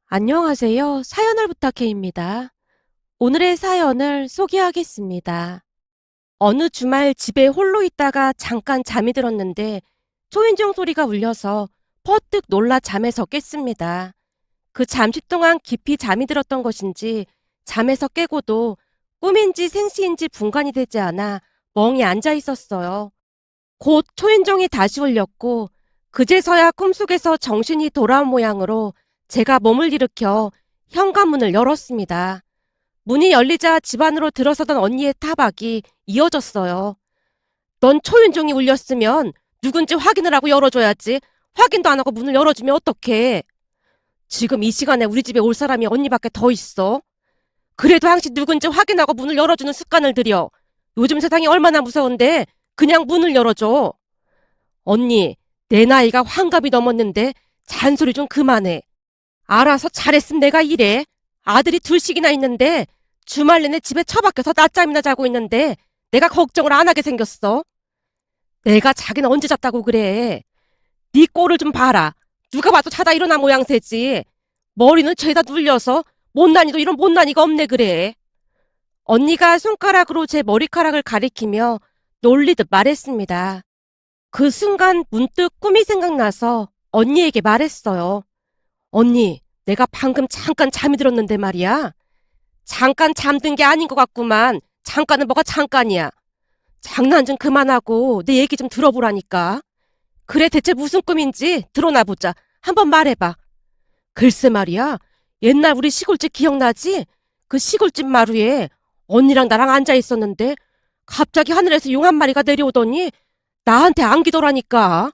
안녕하세요. 사연을 부탁해입니다. 오늘의 사연을 소개하겠습니다. 어느 주말 집에 홀로 있다가 잠깐 잠이 들었는데 초인종 소리가 울려서 퍼뜩 놀라 잠에서 깼습니다. 그 잠시 동안 깊이 잠이 들었던 것인지 잠에서 깨고도 꿈인지 생시인지 분간이 되지 않아 멍이 앉아 있었어요. 곧 초인종이 다시 울렸고 그제서야 꿈속에서 정신이 돌아온 모양으로 제가 몸을 일으켜 현관문을 열었습니다. 문이 열리자 집 안으로 들어서던 언니의 타박이 이어졌어요. 넌 초인종이 울렸으면 누군지 확인을 하고 열어줘야지. 확인도 안 하고 문을 열어주면 어떡해. 지금 이 시간에 우리 집에 올 사람이 언니밖에 더 있어. 그래도 항시 누군지 확인하고 문을 열어주는 습관을 들여. 요즘 세상이 얼마나 무서운데 그냥 문을 열어줘. 언니, 내 나이가 환갑이 넘었는데 잔소리 좀 그만해. 알아서 잘했음 내가 이래. 아들이 둘씩이나 있는데 주말 내내 집에 처박혀서 낮잠이나 자고 있는데 내가 걱정을 안 하게 생겼어. 내가 자기는 언제 잤다고 그래. 네 꼴을 좀 봐라. 누가 봐도 자다 일어난 모양새지. 머리는 죄다 눌려서 못난이도 이런 못난이가 없네 그래. 언니가 손가락으로 제 머리카락을 가리키며 놀리듯 말했습니다. 그 순간 문득 꿈이 생각나서 언니에게 말했어요. 언니, 내가 방금 잠깐 잠이 들었는데 말이야. 잠깐 잠든 게 아닌 것 같구만. 잠깐은 뭐가 잠깐이야. 장난 좀 그만하고 내 얘기 좀 들어보라니까. 그래 대체 무슨 꿈인지 드러나 보자. 한번 말해봐. 글쎄 말이야. 옛날 우리 시골집 기억나지? 그 시골집 마루에 언니랑 나랑 앉아 있었는데 갑자기 하늘에서 용 한 마리가 내려오더니 나한테 안기더라니까.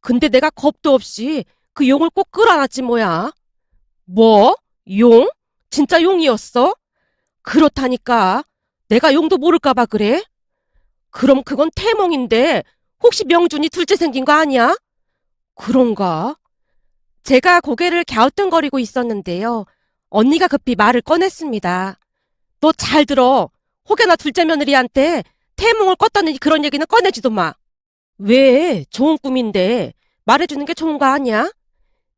근데 내가 겁도 없이 그 용을 꼭 끌어안았지 뭐야. 뭐? 용? 진짜 용이었어? 그렇다니까. 내가 용도 모를까봐 그래? 그럼 그건 태몽인데 혹시 명준이 둘째 생긴 거 아니야? 그런가? 제가 고개를 갸우뚱거리고 있었는데요. 언니가 급히 말을 꺼냈습니다. 너 잘 들어. 혹여나 둘째 며느리한테 태몽을 꿨다는 그런 얘기는 꺼내지도 마. 왜? 좋은 꿈인데 말해주는 게 좋은 거 아니야?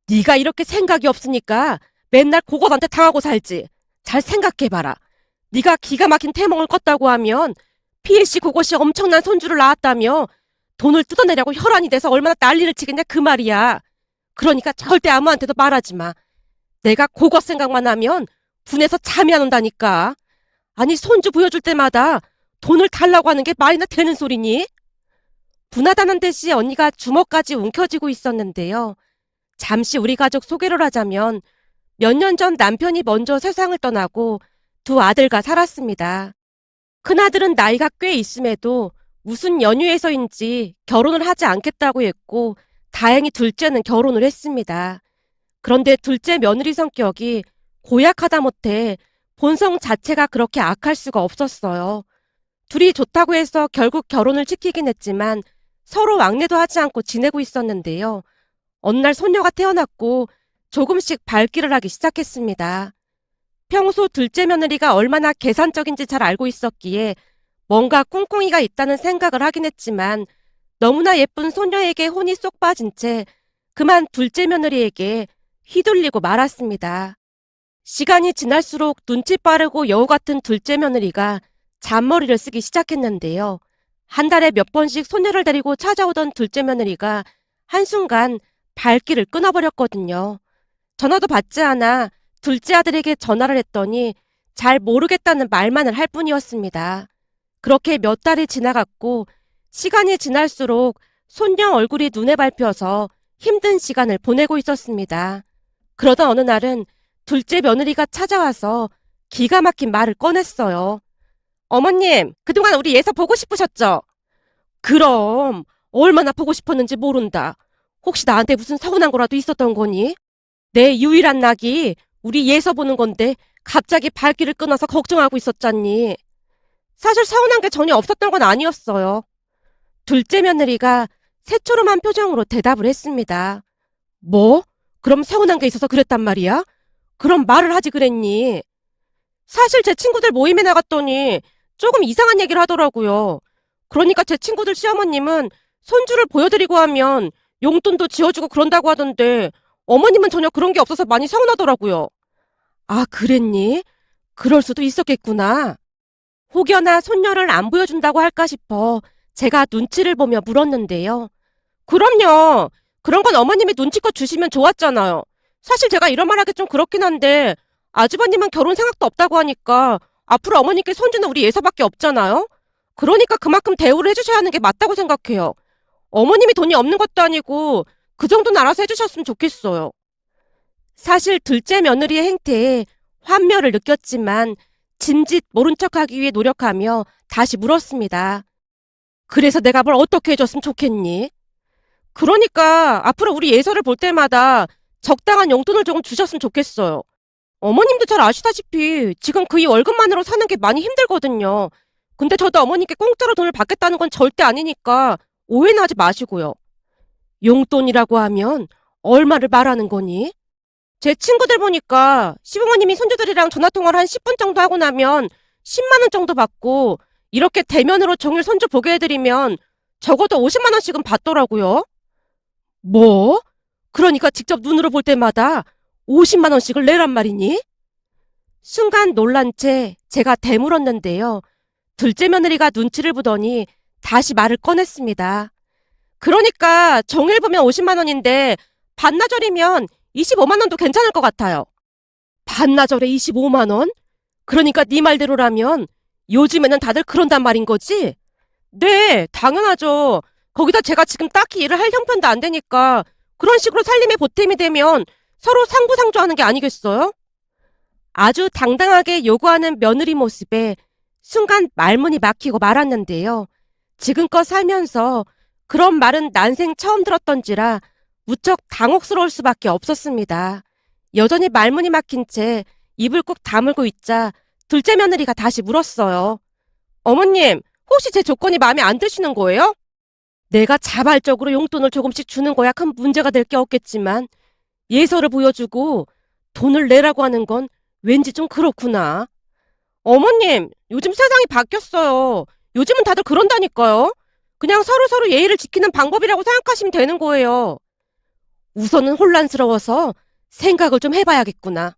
네가 이렇게 생각이 없으니까 맨날 고것한테 당하고 살지. 잘 생각해봐라. 네가 기가 막힌 태몽을 꿨다고 하면 피일씨 그것이 엄청난 손주를 낳았다며 돈을 뜯어내려고 혈안이 돼서 얼마나 난리를 치겠냐 그 말이야. 그러니까 절대 아무한테도 말하지 마. 내가 그것 생각만 하면 분해서 잠이 안 온다니까. 아니 손주 보여줄 때마다 돈을 달라고 하는 게 말이나 되는 소리니? 분하다는 듯이 언니가 주먹까지 움켜쥐고 있었는데요. 잠시 우리 가족 소개를 하자면 몇 년 전 남편이 먼저 세상을 떠나고 두 아들과 살았습니다. 큰아들은 나이가 꽤 있음에도 무슨 연유에서인지 결혼을 하지 않겠다고 했고 다행히 둘째는 결혼을 했습니다. 그런데 둘째 며느리 성격이 고약하다 못해 본성 자체가 그렇게 악할 수가 없었어요. 둘이 좋다고 해서 결국 결혼을 시키긴 했지만 서로 왕래도 하지 않고 지내고 있었는데요. 어느 날 손녀가 태어났고 조금씩 발길을 하기 시작했습니다. 평소 둘째 며느리가 얼마나 계산적인지 잘 알고 있었기에 뭔가 꿍꿍이가 있다는 생각을 하긴 했지만 너무나 예쁜 손녀에게 혼이 쏙 빠진 채 그만 둘째 며느리에게 휘둘리고 말았습니다. 시간이 지날수록 눈치 빠르고 여우 같은 둘째 며느리가 잔머리를 쓰기 시작했는데요. 한 달에 몇 번씩 손녀를 데리고 찾아오던 둘째 며느리가 한순간 발길을 끊어버렸거든요. 전화도 받지 않아 둘째 아들에게 전화를 했더니 잘 모르겠다는 말만을 할 뿐이었습니다. 그렇게 몇 달이 지나갔고 시간이 지날수록 손녀 얼굴이 눈에 밟혀서 힘든 시간을 보내고 있었습니다. 그러던 어느 날은 둘째 며느리가 찾아와서 기가 막힌 말을 꺼냈어요. 어머님, 그동안 우리 예서 보고 싶으셨죠? 그럼 얼마나 보고 싶었는지 모른다. 혹시 나한테 무슨 서운한 거라도 있었던 거니? 내 유일한 낙이 우리 예서 보는 건데 갑자기 발길을 끊어서 걱정하고 있었잖니. 사실 서운한 게 전혀 없었던 건 아니었어요. 둘째 며느리가 새초롬한 표정으로 대답을 했습니다. 뭐? 그럼 서운한 게 있어서 그랬단 말이야? 그럼 말을 하지 그랬니? 사실 제 친구들 모임에 나갔더니 조금 이상한 얘기를 하더라고요. 그러니까 제 친구들 시어머님은 손주를 보여드리고 하면 용돈도 지어주고 그런다고 하던데 어머님은 전혀 그런 게 없어서 많이 서운하더라고요. 아, 그랬니? 그럴 수도 있었겠구나. 혹여나 손녀를 안 보여준다고 할까 싶어 제가 눈치를 보며 물었는데요. 그럼요. 그런 건 어머님이 눈치껏 주시면 좋았잖아요. 사실 제가 이런 말 하기 좀 그렇긴 한데 아주버님은 결혼 생각도 없다고 하니까 앞으로 어머님께 손주는 우리 예서밖에 없잖아요. 그러니까 그만큼 대우를 해주셔야 하는 게 맞다고 생각해요. 어머님이 돈이 없는 것도 아니고 그 정도는 알아서 해주셨으면 좋겠어요. 사실 둘째 며느리의 행태에 환멸을 느꼈지만 짐짓 모른 척하기 위해 노력하며 다시 물었습니다. 그래서 내가 뭘 어떻게 해줬으면 좋겠니? 그러니까 앞으로 우리 예서를 볼 때마다 적당한 용돈을 조금 주셨으면 좋겠어요. 어머님도 잘 아시다시피 지금 그이 월급만으로 사는 게 많이 힘들거든요. 근데 저도 어머님께 공짜로 돈을 받겠다는 건 절대 아니니까 오해는 하지 마시고요. 용돈이라고 하면 얼마를 말하는 거니? 제 친구들 보니까 시부모님이 손주들이랑 전화통화를 한 10분 정도 하고 나면 10만 원 정도 받고 이렇게 대면으로 종일 손주 보게 해드리면 적어도 50만 원씩은 받더라고요. 뭐? 그러니까 직접 눈으로 볼 때마다 50만 원씩을 내란 말이니? 순간 놀란 채 제가 되물었는데요. 둘째 며느리가 눈치를 보더니 다시 말을 꺼냈습니다. 그러니까 정일 보면 50만 원인데 반나절이면 25만 원도 괜찮을 것 같아요. 반나절에 25만 원? 그러니까 네 말대로라면 요즘에는 다들 그런단 말인 거지? 네, 당연하죠. 거기다 제가 지금 딱히 일을 할 형편도 안 되니까 그런 식으로 살림에 보탬이 되면 서로 상부상조하는 게 아니겠어요? 아주 당당하게 요구하는 며느리 모습에 순간 말문이 막히고 말았는데요. 지금껏 살면서 그런 말은 난생 처음 들었던지라 무척 당혹스러울 수밖에 없었습니다. 여전히 말문이 막힌 채 입을 꾹 다물고 있자 둘째 며느리가 다시 물었어요. 어머님, 혹시 제 조건이 마음에 안 드시는 거예요? 내가 자발적으로 용돈을 조금씩 주는 거야 큰 문제가 될 게 없겠지만 예서를 보여주고 돈을 내라고 하는 건 왠지 좀 그렇구나. 어머님, 요즘 세상이 바뀌었어요. 요즘은 다들 그런다니까요. 그냥 서로서로 예의를 지키는 방법이라고 생각하시면 되는 거예요. 우선은 혼란스러워서 생각을 좀 해봐야겠구나.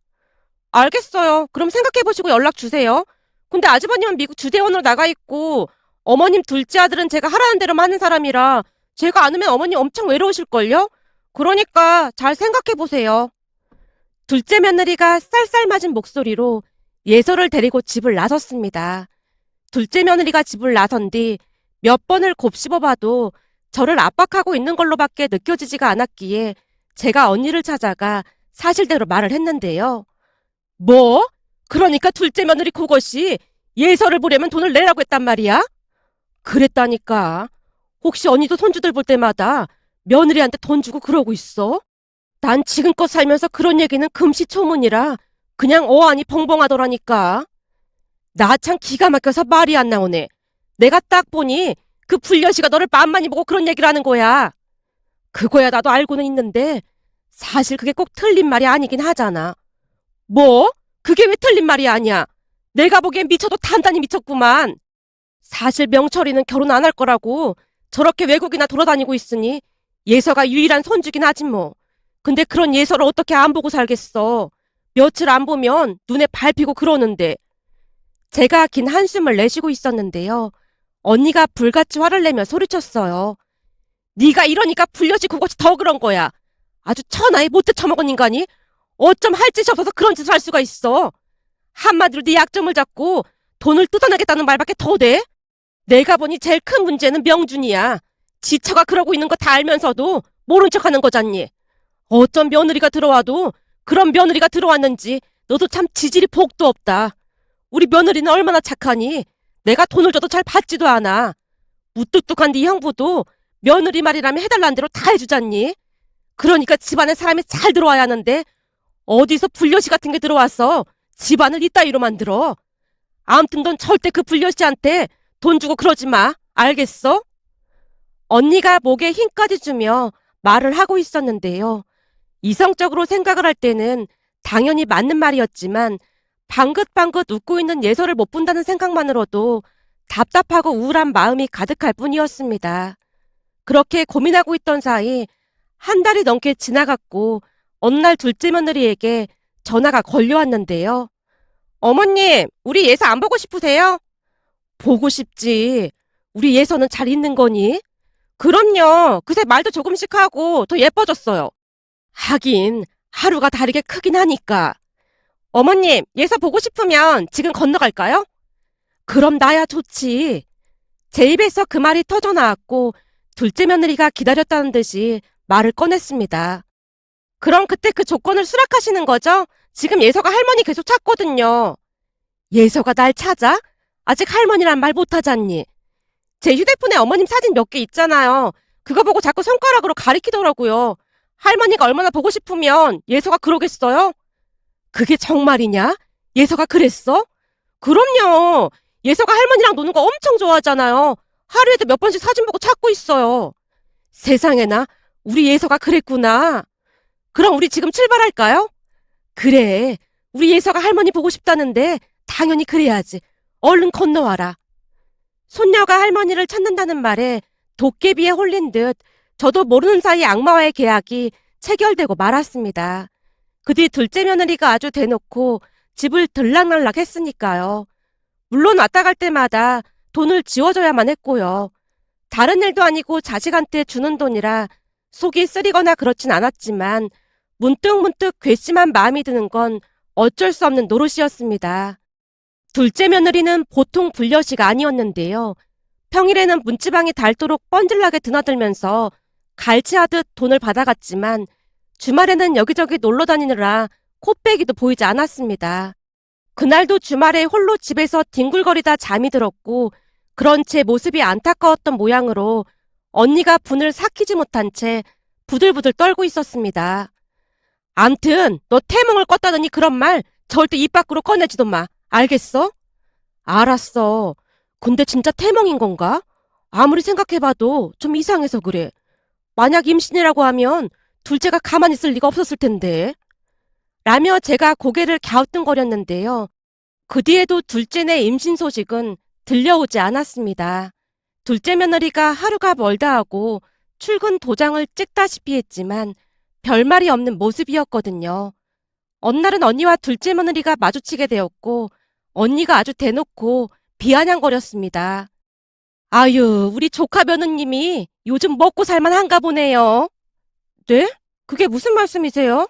알겠어요. 그럼 생각해보시고 연락 주세요. 근데 아주버님은 미국 주대원으로 나가 있고 어머님 둘째 아들은 제가 하라는 대로만 하는 사람이라 제가 안 오면 어머님 엄청 외로우실걸요? 그러니까 잘 생각해보세요. 둘째 며느리가 쌀쌀맞은 목소리로 예서를 데리고 집을 나섰습니다. 둘째 며느리가 집을 나선 뒤 몇 번을 곱씹어봐도 저를 압박하고 있는 걸로밖에 느껴지지가 않았기에 제가 언니를 찾아가 사실대로 말을 했는데요. 뭐? 그러니까 둘째 며느리 그것이 예서를 보려면 돈을 내라고 했단 말이야? 그랬다니까. 혹시 언니도 손주들 볼 때마다 며느리한테 돈 주고 그러고 있어? 난 지금껏 살면서 그런 얘기는 금시초문이라 그냥 어안이 벙벙하더라니까. 나 참 기가 막혀서 말이 안 나오네. 내가 딱 보니 그 불려시가 너를 빤많이 보고 그런 얘기를 하는 거야. 그거야 나도 알고는 있는데 사실 그게 꼭 틀린 말이 아니긴 하잖아. 뭐? 그게 왜 틀린 말이 아니야? 내가 보기엔 미쳐도 단단히 미쳤구만. 사실 명철이는 결혼 안 할 거라고 저렇게 외국이나 돌아다니고 있으니 예서가 유일한 손주긴 하지 뭐. 근데 그런 예서를 어떻게 안 보고 살겠어. 며칠 안 보면 눈에 밟히고 그러는데. 제가 긴 한숨을 내쉬고 있었는데요. 언니가 불같이 화를 내며 소리쳤어요. 네가 이러니까 불려지 그것이 더 그런 거야. 아주 천하에 못돼 처먹은 인간이 어쩜 할 짓이 없어서 그런 짓을 할 수가 있어. 한마디로 네 약점을 잡고 돈을 뜯어내겠다는 말밖에 더 돼? 내가 보니 제일 큰 문제는 명준이야. 지처가 그러고 있는 거 다 알면서도 모른 척하는 거잖니. 어쩜 며느리가 들어와도 그런 며느리가 들어왔는지 너도 참 지질이 복도 없다. 우리 며느리는 얼마나 착하니 내가 돈을 줘도 잘 받지도 않아. 무뚝뚝한 네 형부도 며느리 말이라면 해달라는 대로 다 해주잖니. 그러니까 집안에 사람이 잘 들어와야 하는데 어디서 불려시 같은 게 들어와서 집안을 이따위로 만들어. 아무튼 넌 절대 그 불려시한테 돈 주고 그러지 마. 알겠어? 언니가 목에 힘까지 주며 말을 하고 있었는데요. 이성적으로 생각을 할 때는 당연히 맞는 말이었지만 방긋방긋 웃고 있는 예서를 못 본다는 생각만으로도 답답하고 우울한 마음이 가득할 뿐이었습니다. 그렇게 고민하고 있던 사이 한 달이 넘게 지나갔고 어느 날 둘째 며느리에게 전화가 걸려왔는데요. 어머님, 우리 예서 안 보고 싶으세요? 보고 싶지. 우리 예서는 잘 있는 거니? 그럼요. 그새 말도 조금씩 하고 더 예뻐졌어요. 하긴 하루가 다르게 크긴 하니까. 어머님, 예서 보고 싶으면 지금 건너갈까요? 그럼 나야 좋지. 제 입에서 그 말이 터져나왔고 둘째 며느리가 기다렸다는 듯이 말을 꺼냈습니다. 그럼 그때 그 조건을 수락하시는 거죠? 지금 예서가 할머니 계속 찾거든요. 예서가 날 찾아? 아직 할머니란 말 못하잖니. 제 휴대폰에 어머님 사진 몇 개 있잖아요. 그거 보고 자꾸 손가락으로 가리키더라고요. 할머니가 얼마나 보고 싶으면 예서가 그러겠어요? 그게 정말이냐? 예서가 그랬어? 그럼요. 예서가 할머니랑 노는 거 엄청 좋아하잖아요. 하루에도 몇 번씩 사진 보고 찾고 있어요. 세상에나, 우리 예서가 그랬구나. 그럼 우리 지금 출발할까요? 그래. 우리 예서가 할머니 보고 싶다는데 당연히 그래야지. 얼른 건너와라. 손녀가 할머니를 찾는다는 말에 도깨비에 홀린 듯 저도 모르는 사이 악마와의 계약이 체결되고 말았습니다. 그 뒤 둘째 며느리가 아주 대놓고 집을 들락날락 했으니까요. 물론 왔다 갈 때마다 돈을 지워줘야만 했고요. 다른 일도 아니고 자식한테 주는 돈이라 속이 쓰리거나 그렇진 않았지만 문득문득 괘씸한 마음이 드는 건 어쩔 수 없는 노릇이었습니다. 둘째 며느리는 보통 불려시가 아니었는데요. 평일에는 문지방이 닳도록 뻔질나게 드나들면서 갈치하듯 돈을 받아갔지만 주말에는 여기저기 놀러 다니느라 코빼기도 보이지 않았습니다. 그날도 주말에 홀로 집에서 뒹굴거리다 잠이 들었고 그런 제 모습이 안타까웠던 모양으로 언니가 분을 삭히지 못한 채 부들부들 떨고 있었습니다. 암튼 너 태몽을 껐다더니 그런 말 절대 입 밖으로 꺼내지도 마. 알겠어? 알았어. 근데 진짜 태몽인 건가? 아무리 생각해봐도 좀 이상해서 그래. 만약 임신이라고 하면 둘째가 가만히 있을 리가 없었을 텐데. 라며 제가 고개를 갸우뚱거렸는데요. 그 뒤에도 둘째네 임신 소식은 들려오지 않았습니다. 둘째 며느리가 하루가 멀다 하고 출근 도장을 찍다시피 했지만 별말이 없는 모습이었거든요. 어느 날은 언니와 둘째 며느리가 마주치게 되었고 언니가 아주 대놓고 비아냥거렸습니다. 아유, 우리 조카 며느님이 요즘 먹고 살만한가 보네요. 네? 그게 무슨 말씀이세요?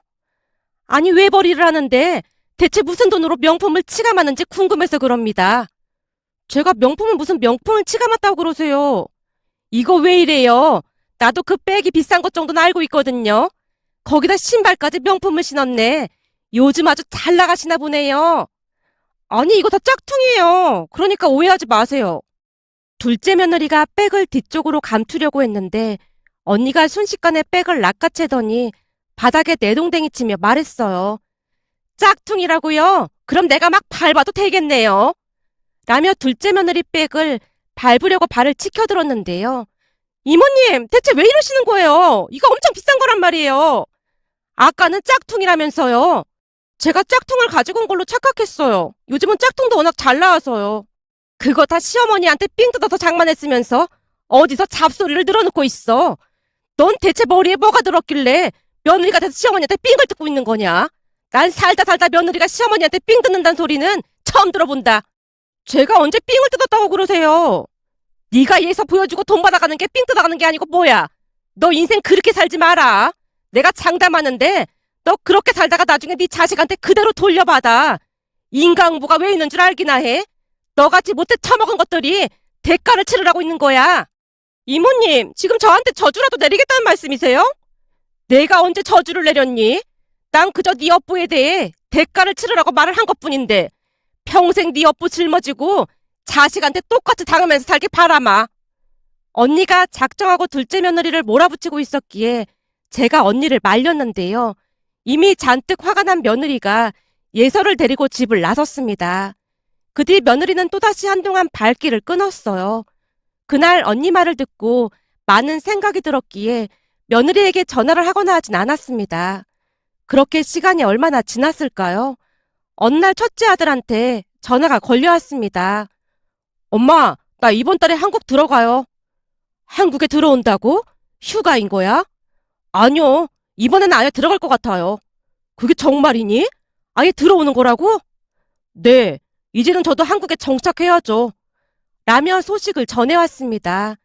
아니, 외벌이를 하는데 대체 무슨 돈으로 명품을 치감았는지 궁금해서 그럽니다. 제가 명품은 무슨 명품을 치감았다고 그러세요? 이거 왜 이래요? 나도 그 백이 비싼 것 정도는 알고 있거든요. 거기다 신발까지 명품을 신었네. 요즘 아주 잘 나가시나 보네요. 아니, 이거 다 짝퉁이에요. 그러니까 오해하지 마세요. 둘째 며느리가 백을 뒤쪽으로 감추려고 했는데 언니가 순식간에 백을 낚아채더니 바닥에 내동댕이 치며 말했어요. 짝퉁이라고요? 그럼 내가 막 밟아도 되겠네요. 라며 둘째 며느리 백을 밟으려고 발을 치켜들었는데요. 이모님, 대체 왜 이러시는 거예요? 이거 엄청 비싼 거란 말이에요. 아까는 짝퉁이라면서요. 제가 짝퉁을 가지고 온 걸로 착각했어요. 요즘은 짝퉁도 워낙 잘 나와서요. 그거 다 시어머니한테 삥 뜯어서 장만했으면서 어디서 잡소리를 늘어놓고 있어. 넌 대체 머리에 뭐가 들었길래 며느리가 돼서 시어머니한테 삥을 뜯고 있는 거냐? 난 살다 살다 며느리가 시어머니한테 삥 뜯는다는 소리는 처음 들어본다. 제가 언제 삥을 뜯었다고 그러세요? 네가 얘서 보여주고 돈 받아가는 게 삥 뜯어가는 게 아니고 뭐야? 너 인생 그렇게 살지 마라. 내가 장담하는데 너 그렇게 살다가 나중에 네 자식한테 그대로 돌려받아. 인강부가 왜 있는 줄 알기나 해? 너같이 못해 처먹은 것들이 대가를 치르라고 있는 거야. 이모님, 지금 저한테 저주라도 내리겠다는 말씀이세요? 내가 언제 저주를 내렸니? 난 그저 네 업보에 대해 대가를 치르라고 말을 한 것뿐인데 평생 네 업보 짊어지고 자식한테 똑같이 당하면서 살길 바라마. 언니가 작정하고 둘째 며느리를 몰아붙이고 있었기에 제가 언니를 말렸는데요. 이미 잔뜩 화가 난 며느리가 예서를 데리고 집을 나섰습니다. 그 뒤 며느리는 또다시 한동안 발길을 끊었어요. 그날 언니 말을 듣고 많은 생각이 들었기에 며느리에게 전화를 하거나 하진 않았습니다. 그렇게 시간이 얼마나 지났을까요? 어느 날 첫째 아들한테 전화가 걸려왔습니다. 엄마, 나 이번 달에 한국 들어가요. 한국에 들어온다고? 휴가인 거야? 아니요. 이번에는 아예 들어갈 것 같아요. 그게 정말이니? 아예 들어오는 거라고? 네, 이제는 저도 한국에 정착해야죠. 라며 소식을 전해왔습니다.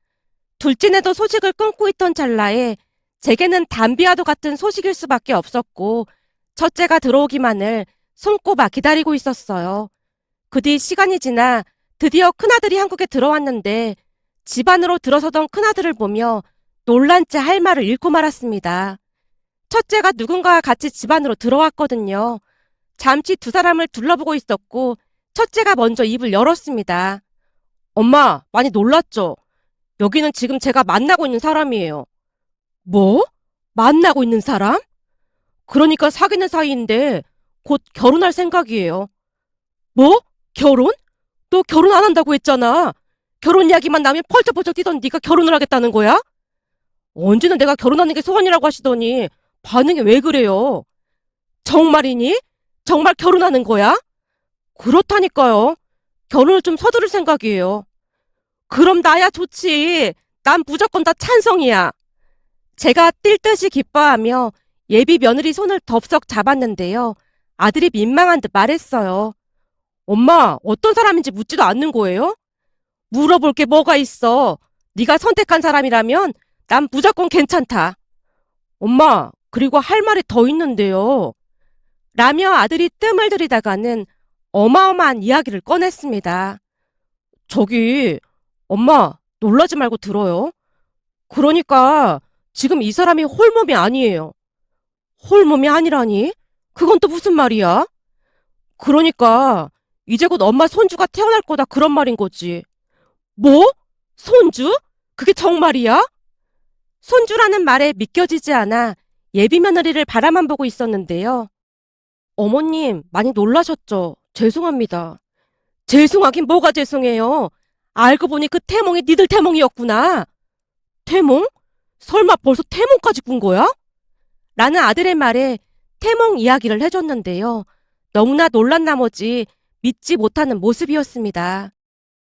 둘째네도 소식을 끊고 있던 찰나에 제게는 담비와도 같은 소식일 수밖에 없었고 첫째가 들어오기만을 손꼽아 기다리고 있었어요. 그 뒤 시간이 지나 드디어 큰아들이 한국에 들어왔는데 집 안으로 들어서던 큰아들을 보며 놀란 채 할 말을 잃고 말았습니다. 첫째가 누군가와 같이 집 안으로 들어왔거든요. 잠시 두 사람을 둘러보고 있었고 첫째가 먼저 입을 열었습니다. 엄마, 많이 놀랐죠? 여기는 지금 제가 만나고 있는 사람이에요. 뭐? 만나고 있는 사람? 그러니까 사귀는 사이인데 곧 결혼할 생각이에요. 뭐? 결혼? 너 결혼 안 한다고 했잖아. 결혼 이야기만 나면 펄쩍펄쩍 뛰던 네가 결혼을 하겠다는 거야? 언제는 내가 결혼하는 게 소원이라고 하시더니 반응이 왜 그래요? 정말이니? 정말 결혼하는 거야? 그렇다니까요. 결혼을 좀 서두를 생각이에요. 그럼 나야 좋지. 난 무조건 다 찬성이야. 제가 뛸 듯이 기뻐하며 예비 며느리 손을 덥석 잡았는데요. 아들이 민망한 듯 말했어요. 엄마, 어떤 사람인지 묻지도 않는 거예요? 물어볼 게 뭐가 있어. 네가 선택한 사람이라면 난 무조건 괜찮다. 엄마, 그리고 할 말이 더 있는데요. 라며 아들이 뜸을 들이다가는 어마어마한 이야기를 꺼냈습니다. 저기, 엄마, 놀라지 말고 들어요. 그러니까 지금 이 사람이 홀몸이 아니에요. 홀몸이 아니라니? 그건 또 무슨 말이야? 그러니까 이제 곧 엄마 손주가 태어날 거다 그런 말인 거지. 뭐? 손주? 그게 정말이야? 손주라는 말에 믿겨지지 않아 예비 며느리를 바라만 보고 있었는데요. 어머님, 많이 놀라셨죠? 죄송합니다. 죄송하긴 뭐가 죄송해요. 알고 보니 그 태몽이 니들 태몽이었구나. 태몽? 설마 벌써 태몽까지 꾼 거야? 라는 아들의 말에 태몽 이야기를 해줬는데요. 너무나 놀란 나머지 믿지 못하는 모습이었습니다.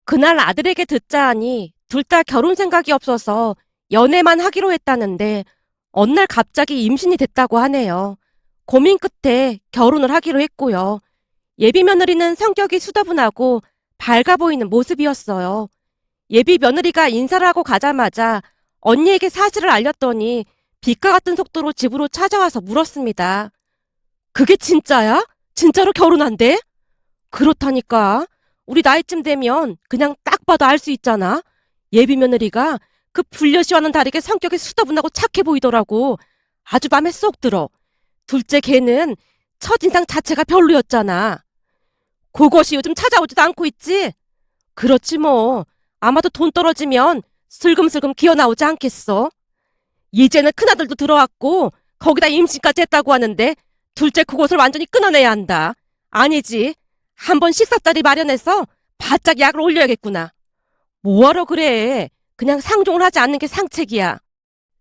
그날 아들에게 듣자 하니 둘 다 결혼 생각이 없어서 연애만 하기로 했다는데 어느 날 갑자기 임신이 됐다고 하네요. 고민 끝에 결혼을 하기로 했고요. 예비 며느리는 성격이 수다분하고 밝아 보이는 모습이었어요. 예비 며느리가 인사를 하고 가자마자 언니에게 사실을 알렸더니 빛과 같은 속도로 집으로 찾아와서 물었습니다. 그게 진짜야? 진짜로 결혼한대? 그렇다니까. 우리 나이쯤 되면 그냥 딱 봐도 알 수 있잖아. 예비 며느리가 그 불려시와는 다르게 성격이 수다분하고 착해 보이더라고. 아주 맘에 쏙 들어. 둘째 걔는 첫인상 자체가 별로였잖아. 그것이 요즘 찾아오지도 않고 있지? 그렇지 뭐. 아마도 돈 떨어지면 슬금슬금 기어 나오지 않겠어? 이제는 큰아들도 들어왔고 거기다 임신까지 했다고 하는데 둘째 그것을 완전히 끊어내야 한다. 아니지. 한번 식사자리 마련해서 바짝 약을 올려야겠구나. 뭐하러 그래. 그냥 상종을 하지 않는 게 상책이야.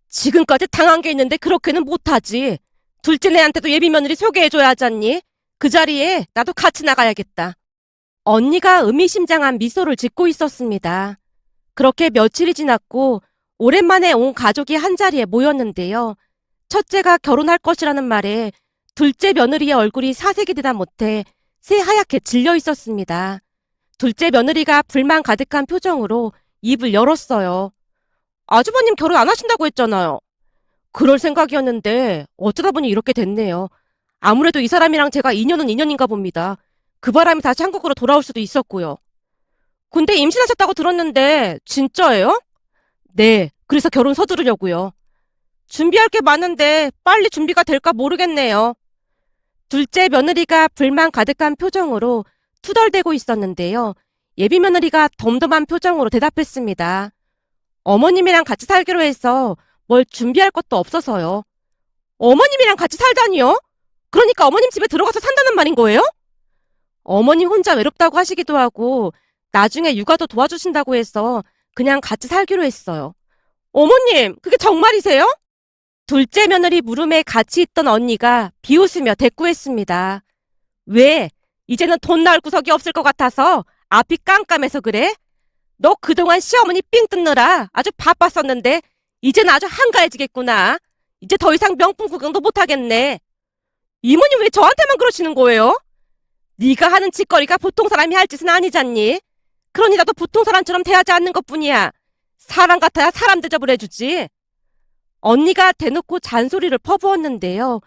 지금까지 당한 게 있는데 그렇게는 못하지. 둘째 내한테도 예비 며느리 소개해줘야 하잖니? 그 자리에 나도 같이 나가야겠다. 언니가 의미심장한 미소를 짓고 있었습니다. 그렇게 며칠이 지났고 오랜만에 온 가족이 한자리에 모였는데요. 첫째가 결혼할 것이라는 말에 둘째 며느리의 얼굴이 사색이 되다 못해 새하얗게 질려 있었습니다. 둘째 며느리가 불만 가득한 표정으로 입을 열었어요. 아주버님 결혼 안 하신다고 했잖아요. 그럴 생각이었는데 어쩌다 보니 이렇게 됐네요. 아무래도 이 사람이랑 제가 인연은 인연인가 봅니다. 그 바람이 다시 한국으로 돌아올 수도 있었고요. 근데 임신하셨다고 들었는데 진짜예요? 네, 그래서 결혼 서두르려고요. 준비할 게 많은데 빨리 준비가 될까 모르겠네요. 둘째 며느리가 불만 가득한 표정으로 투덜대고 있었는데요. 예비 며느리가 덤덤한 표정으로 대답했습니다. 어머님이랑 같이 살기로 해서 뭘 준비할 것도 없어서요. 어머님이랑 같이 살다니요? 그러니까 어머님 집에 들어가서 산다는 말인 거예요? 어머님 혼자 외롭다고 하시기도 하고 나중에 육아도 도와주신다고 해서 그냥 같이 살기로 했어요. 어머님, 그게 정말이세요? 둘째 며느리 물음에 같이 있던 언니가 비웃으며 대꾸했습니다. 왜? 이제는 돈 나올 구석이 없을 것 같아서 앞이 깜깜해서 그래? 너 그동안 시어머니 삥 뜯느라 아주 바빴었는데 이제는 아주 한가해지겠구나. 이제 더 이상 명품 구경도 못하겠네. 이모님 왜 저한테만 그러시는 거예요? 네가 하는 짓거리가 보통 사람이 할 짓은 아니잖니. 그러니 나도 보통 사람처럼 대하지 않는 것뿐이야. 사람 같아야 사람 대접을 해주지. 언니가 대놓고 잔소리를 퍼부었는데요.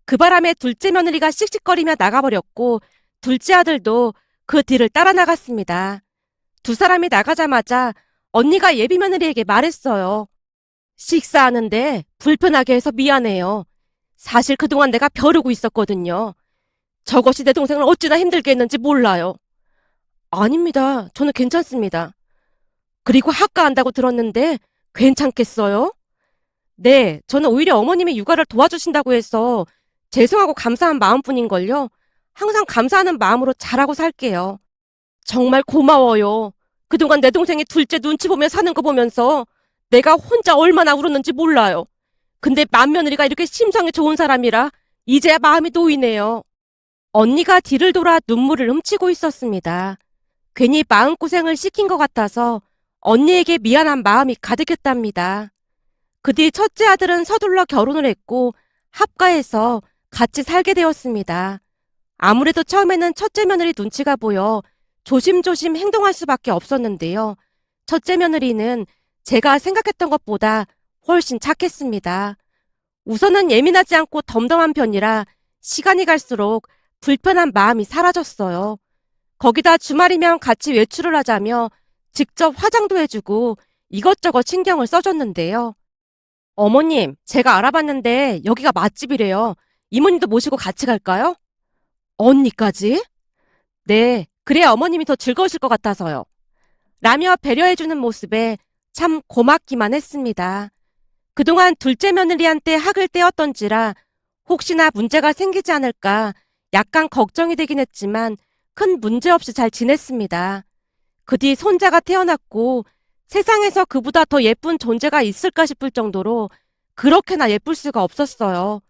그 바람에 둘째 며느리가 씩씩거리며 나가버렸고 둘째 아들도 그 뒤를 따라 나갔습니다. 두 사람이 나가자마자 언니가 예비 며느리에게 말했어요. 식사하는데 불편하게 해서 미안해요. 사실 그동안 내가 벼르고 있었거든요. 저것이 내 동생을 어찌나 힘들게 했는지 몰라요. 아닙니다. 저는 괜찮습니다. 그리고 학가한다고 들었는데 괜찮겠어요? 네, 저는 오히려 어머님이 육아를 도와주신다고 해서 죄송하고 감사한 마음뿐인걸요. 항상 감사하는 마음으로 잘하고 살게요. 정말 고마워요. 그동안 내 동생이 둘째 눈치 보며 사는 거 보면서 내가 혼자 얼마나 울었는지 몰라요. 근데 맏며느리가 이렇게 심성이 좋은 사람이라 이제야 마음이 놓이네요. 언니가 뒤를 돌아 눈물을 훔치고 있었습니다. 괜히 마음고생을 시킨 것 같아서 언니에게 미안한 마음이 가득했답니다. 그 뒤 첫째 아들은 서둘러 결혼을 했고 합가해서 같이 살게 되었습니다. 아무래도 처음에는 첫째 며느리 눈치가 보여 조심조심 행동할 수밖에 없었는데요. 첫째 며느리는 제가 생각했던 것보다 훨씬 착했습니다. 우선은 예민하지 않고 덤덤한 편이라 시간이 갈수록 불편한 마음이 사라졌어요. 거기다 주말이면 같이 외출을 하자며 직접 화장도 해주고 이것저것 신경을 써줬는데요. 어머님, 제가 알아봤는데 여기가 맛집이래요. 이모님도 모시고 같이 갈까요? 언니까지? 네, 그래야 어머님이 더 즐거우실 것 같아서요. 라며 배려해주는 모습에 참 고맙기만 했습니다. 그동안 둘째 며느리한테 학을 떼었던지라 혹시나 문제가 생기지 않을까 약간 걱정이 되긴 했지만 큰 문제 없이 잘 지냈습니다. 그 뒤 손자가 태어났고 세상에서 그보다 더 예쁜 존재가 있을까 싶을 정도로 그렇게나 예쁠 수가 없었어요.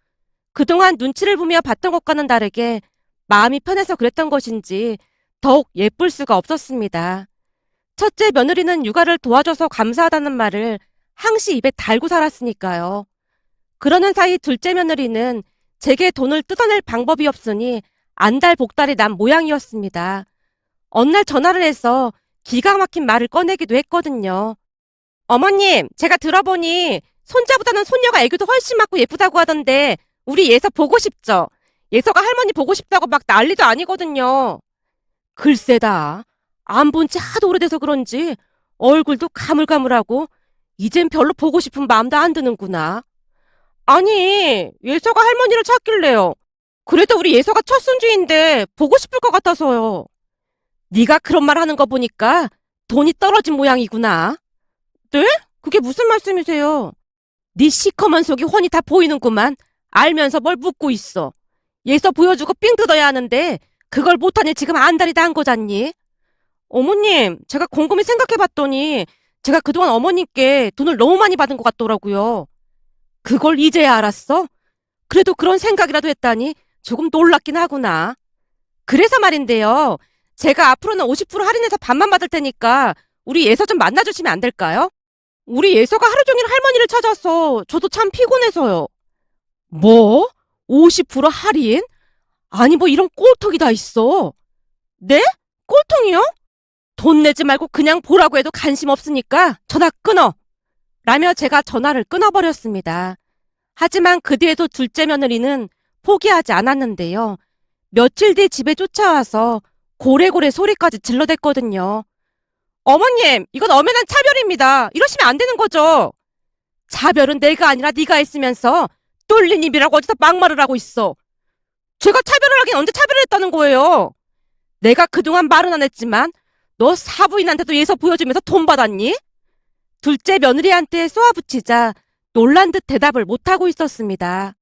그동안 눈치를 보며 봤던 것과는 다르게 마음이 편해서 그랬던 것인지 더욱 예쁠 수가 없었습니다. 첫째 며느리는 육아를 도와줘서 감사하다는 말을 항시 입에 달고 살았으니까요. 그러는 사이 둘째 며느리는 제게 돈을 뜯어낼 방법이 없으니 안달복달이 난 모양이었습니다. 어느 날 전화를 해서 기가 막힌 말을 꺼내기도 했거든요. 어머님, 제가 들어보니 손자보다는 손녀가 애교도 훨씬 많고 예쁘다고 하던데 우리 예서 보고 싶죠? 예서가 할머니 보고 싶다고 막 난리도 아니거든요. 글쎄다. 안 본 지 하도 오래돼서 그런지 얼굴도 가물가물하고 이젠 별로 보고 싶은 마음도 안 드는구나. 아니, 예서가 할머니를 찾길래요. 그래도 우리 예서가 첫 손주인데 보고 싶을 것 같아서요. 네가 그런 말 하는 거 보니까 돈이 떨어진 모양이구나. 네? 그게 무슨 말씀이세요? 네 시커먼 속이 훤히 다 보이는구만. 알면서 뭘 묻고 있어. 예서 보여주고 삥 뜯어야 하는데 그걸 못하니 지금 안달이 난 거잖니? 어머님, 제가 곰곰이 생각해봤더니 제가 그동안 어머님께 돈을 너무 많이 받은 것 같더라고요. 그걸 이제야 알았어? 그래도 그런 생각이라도 했다니 조금 놀랍긴 하구나. 그래서 말인데요. 제가 앞으로는 50% 할인해서 반만 받을 테니까 우리 예서 좀 만나주시면 안 될까요? 우리 예서가 하루 종일 할머니를 찾아서 저도 참 피곤해서요. 뭐? 50% 할인? 아니 뭐 이런 꼴통이 다 있어. 네? 꼴통이요? 돈 내지 말고 그냥 보라고 해도 관심 없으니까 전화 끊어. 라며 제가 전화를 끊어버렸습니다. 하지만 그 뒤에도 둘째 며느리는 포기하지 않았는데요. 며칠 뒤 집에 쫓아와서 고래고래 소리까지 질러댔거든요. 어머님, 이건 엄연한 차별입니다. 이러시면 안 되는 거죠. 차별은 내가 아니라 네가 했으면서 뚫린 입이라고 어디서 막말을 하고 있어. 제가 차별을 하긴 언제 차별을 했다는 거예요. 내가 그동안 말은 안 했지만 너 사부인한테도 예서 보여주면서 돈 받았니? 둘째 며느리한테 쏘아붙이자 놀란 듯 대답을 못하고 있었습니다.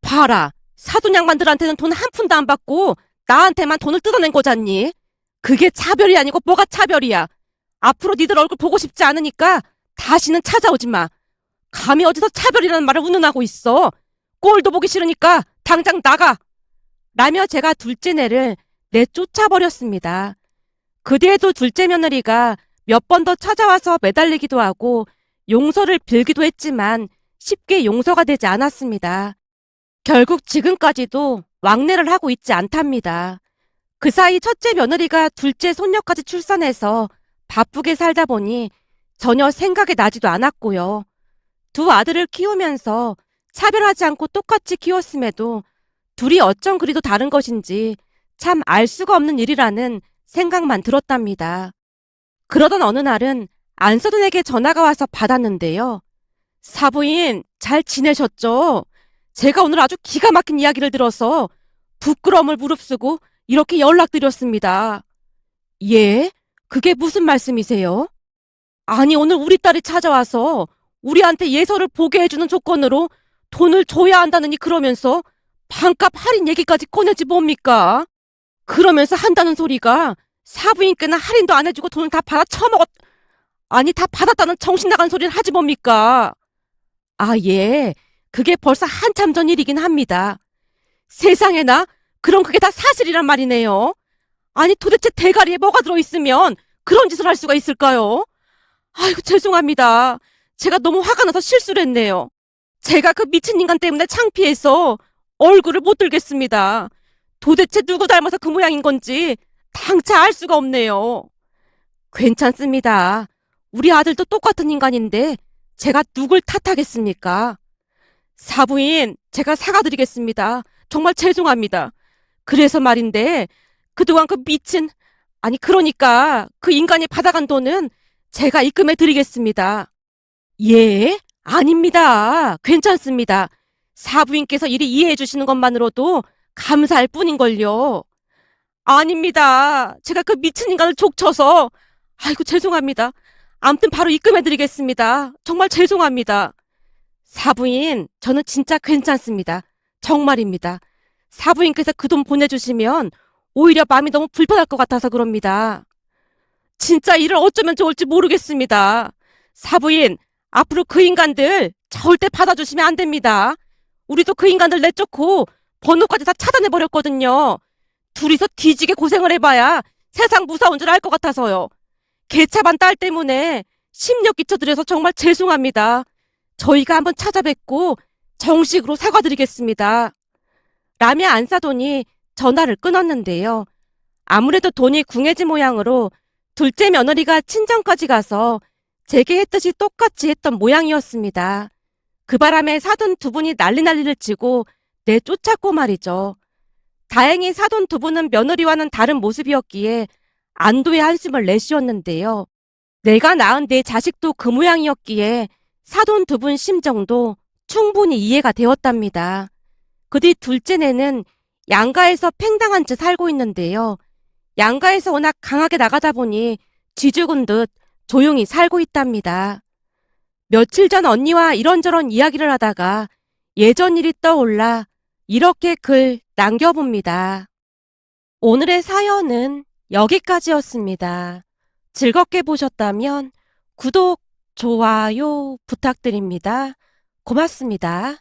봐라, 사돈양반들한테는 돈 한 푼도 안 받고 나한테만 돈을 뜯어낸 거잖니? 그게 차별이 아니고 뭐가 차별이야. 앞으로 니들 얼굴 보고 싶지 않으니까 다시는 찾아오지 마. 감히 어디서 차별이라는 말을 운운하고 있어. 꼴도 보기 싫으니까 당장 나가. 라며 제가 둘째네를 내쫓아버렸습니다. 그 뒤에도 둘째 며느리가 몇 번 더 찾아와서 매달리기도 하고 용서를 빌기도 했지만 쉽게 용서가 되지 않았습니다. 결국 지금까지도 왕래를 하고 있지 않답니다. 그 사이 첫째 며느리가 둘째 손녀까지 출산해서 바쁘게 살다 보니 전혀 생각이 나지도 않았고요. 두 아들을 키우면서 차별하지 않고 똑같이 키웠음에도 둘이 어쩜 그리도 다른 것인지 참 알 수가 없는 일이라는 생각만 들었답니다. 그러던 어느 날은 안서든에게 전화가 와서 받았는데요. 사부인, 잘 지내셨죠? 제가 오늘 아주 기가 막힌 이야기를 들어서 부끄러움을 무릅쓰고 이렇게 연락드렸습니다. 예? 그게 무슨 말씀이세요? 아니, 오늘 우리 딸이 찾아와서 우리한테 예서를 보게 해주는 조건으로 돈을 줘야 한다느니 그러면서 반값 할인 얘기까지 꺼내지 뭡니까? 그러면서 한다는 소리가 사부인께는 할인도 안 해주고 돈을 다 받아 처먹었, 아니, 다 받았다는 정신 나간 소리를 하지 뭡니까? 아, 예. 그게 벌써 한참 전 일이긴 합니다. 세상에나, 그럼 그게 다 사실이란 말이네요. 아니, 도대체 대가리에 뭐가 들어있으면 그런 짓을 할 수가 있을까요? 아이고, 죄송합니다. 제가 너무 화가 나서 실수를 했네요. 제가 그 미친 인간 때문에 창피해서 얼굴을 못 들겠습니다. 도대체 누구 닮아서 그 모양인 건지 당차 알 수가 없네요. 괜찮습니다. 우리 아들도 똑같은 인간인데 제가 누굴 탓하겠습니까? 사부인, 제가 사과드리겠습니다. 정말 죄송합니다. 그래서 말인데 그동안 그 미친, 아니 그러니까 그 인간이 받아간 돈은 제가 입금해 드리겠습니다. 예? 아닙니다. 괜찮습니다. 사부인께서 이리 이해해 주시는 것만으로도 감사할 뿐인걸요. 아닙니다. 제가 그 미친 인간을 족쳐서, 아이고, 죄송합니다. 암튼 바로 입금해 드리겠습니다. 정말 죄송합니다. 사부인, 저는 진짜 괜찮습니다. 정말입니다. 사부인께서 그 돈 보내주시면 오히려 마음이 너무 불편할 것 같아서 그럽니다. 진짜 일을 어쩌면 좋을지 모르겠습니다. 사부인, 앞으로 그 인간들 절대 받아주시면 안 됩니다. 우리도 그 인간들 내쫓고 번호까지 다 차단해버렸거든요. 둘이서 뒤지게 고생을 해봐야 세상 무서운 줄 알 것 같아서요. 개차반 딸 때문에 심력 끼쳐드려서 정말 죄송합니다. 저희가 한번 찾아뵙고 정식으로 사과드리겠습니다. 라며 안사돈이 전화를 끊었는데요. 아무래도 돈이 궁해진 모양으로 둘째 며느리가 친정까지 가서 제게 했듯이 똑같이 했던 모양이었습니다. 그 바람에 사돈 두 분이 난리를 치고 내쫓았고 말이죠. 다행히 사돈 두 분은 며느리와는 다른 모습이었기에 안도의 한숨을 내쉬었는데요. 내가 낳은 내 자식도 그 모양이었기에 사돈 두 분 심정도 충분히 이해가 되었답니다. 그 뒤 둘째네는 양가에서 팽당한 채 살고 있는데요. 양가에서 워낙 강하게 나가다 보니 쥐죽은 듯 조용히 살고 있답니다. 며칠 전 언니와 이런저런 이야기를 하다가 예전 일이 떠올라 이렇게 글 남겨봅니다. 오늘의 사연은 여기까지였습니다. 즐겁게 보셨다면 구독, 좋아요 부탁드립니다. 고맙습니다.